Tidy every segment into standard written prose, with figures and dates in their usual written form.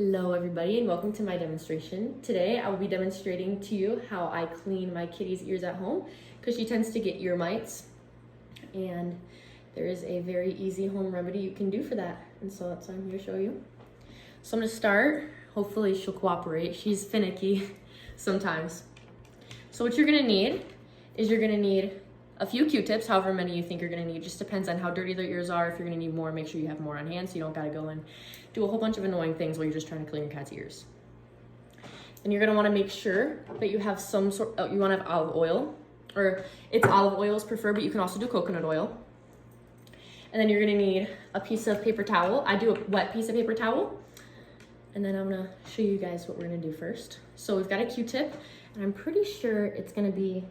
Hello everybody and welcome to my demonstration. Today I will be demonstrating to you how I clean my kitty's ears at home because she tends to get ear mites, and there is a very easy home remedy you can do for that, and so that's what I'm here to show you. So I'm going to start. Hopefully she'll cooperate. She's finicky sometimes. So what you're going to need is you're going to need a few Q-tips, however many you think you're gonna need. Just depends on how dirty their ears are. If you're gonna need more, make sure you have more on hand so you don't gotta go and do a whole bunch of annoying things while you're just trying to clean your cat's ears. Then you're gonna wanna make sure that you have some sort, you wanna have olive oil, or it's olive oil is preferred, but you can also do coconut oil. And then you're gonna need a piece of paper towel. I do a wet piece of paper towel. And then I'm gonna show you guys what we're gonna do first. So we've got a Q-tip, and I'm pretty sure it's gonna be,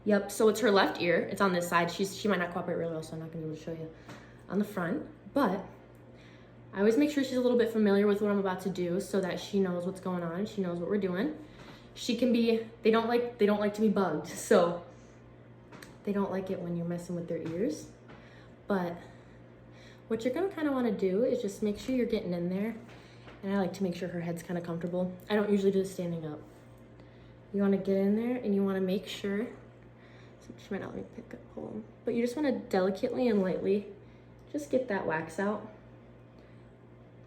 yep, so it's her left ear. It's on this side. She might not cooperate really well, so I'm not gonna be able to show you on the front. But I always make sure she's a little bit familiar with what I'm about to do so that she knows what's going on. She knows what we're doing. She can be, they don't like to be bugged, so they don't like it when you're messing with their ears. But what you're gonna kind of want to do is just make sure you're getting in there. And I like to make sure her head's kind of comfortable. I don't usually do this standing up. You want to get in there and you want to make sure. She might not let me pick up home, but you just want to delicately and lightly just get that wax out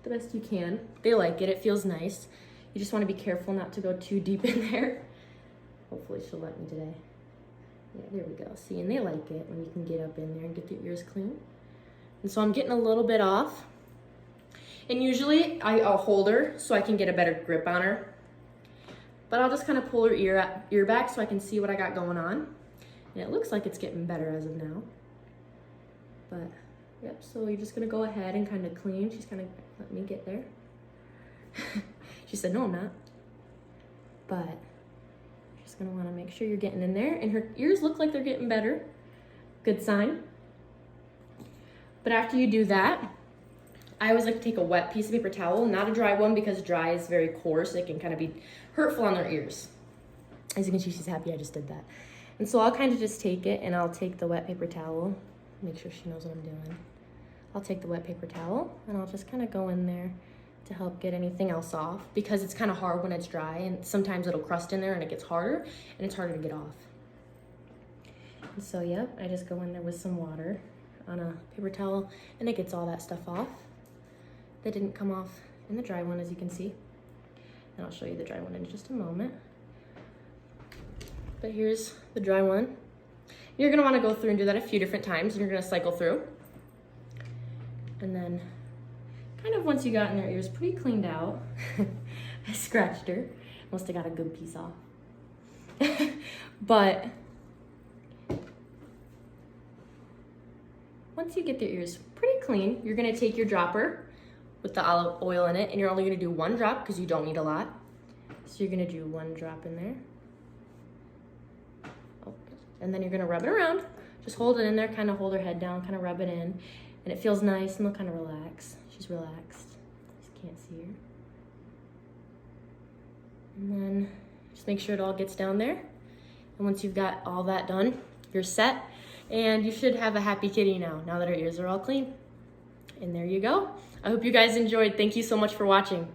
the best you can. They like it. It feels nice. You just want to be careful not to go too deep in there. Hopefully she'll let me today. Yeah, there we go. See, and they like it when you can get up in there and get their ears clean. And so I'm getting a little bit off. And usually I'll hold her so I can get a better grip on her. But I'll just kind of pull her ear back so I can see what I got going on. And it looks like it's getting better as of now. But, yep, so you're just gonna go ahead and kind of clean. She's gonna let me get there. She said, no, I'm not. But you're just gonna wanna make sure you're getting in there. And her ears look like they're getting better. Good sign. But after you do that, I always like to take a wet piece of paper towel, not a dry one, because dry is very coarse. It can kind of be hurtful on their ears. As you can see, she's happy I just did that. And so I'll kind of just take it, and I'll take the wet paper towel, make sure she knows what I'm doing. I'll take the wet paper towel, and I'll just kind of go in there to help get anything else off, because it's kind of hard when it's dry, and sometimes it'll crust in there and it gets harder, and it's harder to get off. And so, yeah, I just go in there with some water on a paper towel, and it gets all that stuff off. That didn't come off in the dry one, as you can see. And I'll show you the dry one in just a moment. But here's the dry one. You're gonna wanna go through and do that a few different times, and you're gonna cycle through. And then, kind of once you got in their ears pretty cleaned out, I scratched her. Must have got a good piece off. But, once you get their ears pretty clean, you're gonna take your dropper with the olive oil in it, and you're only gonna do one drop because you don't need a lot. So you're gonna do one drop in there. And then you're gonna rub it around. Just hold it in there, kind of hold her head down, kind of rub it in. And it feels nice, and they'll kind of relax. She's relaxed. Just can't see her. And then just make sure it all gets down there. And once you've got all that done, you're set. And you should have a happy kitty now that her ears are all clean. And there you go. I hope you guys enjoyed. Thank you so much for watching.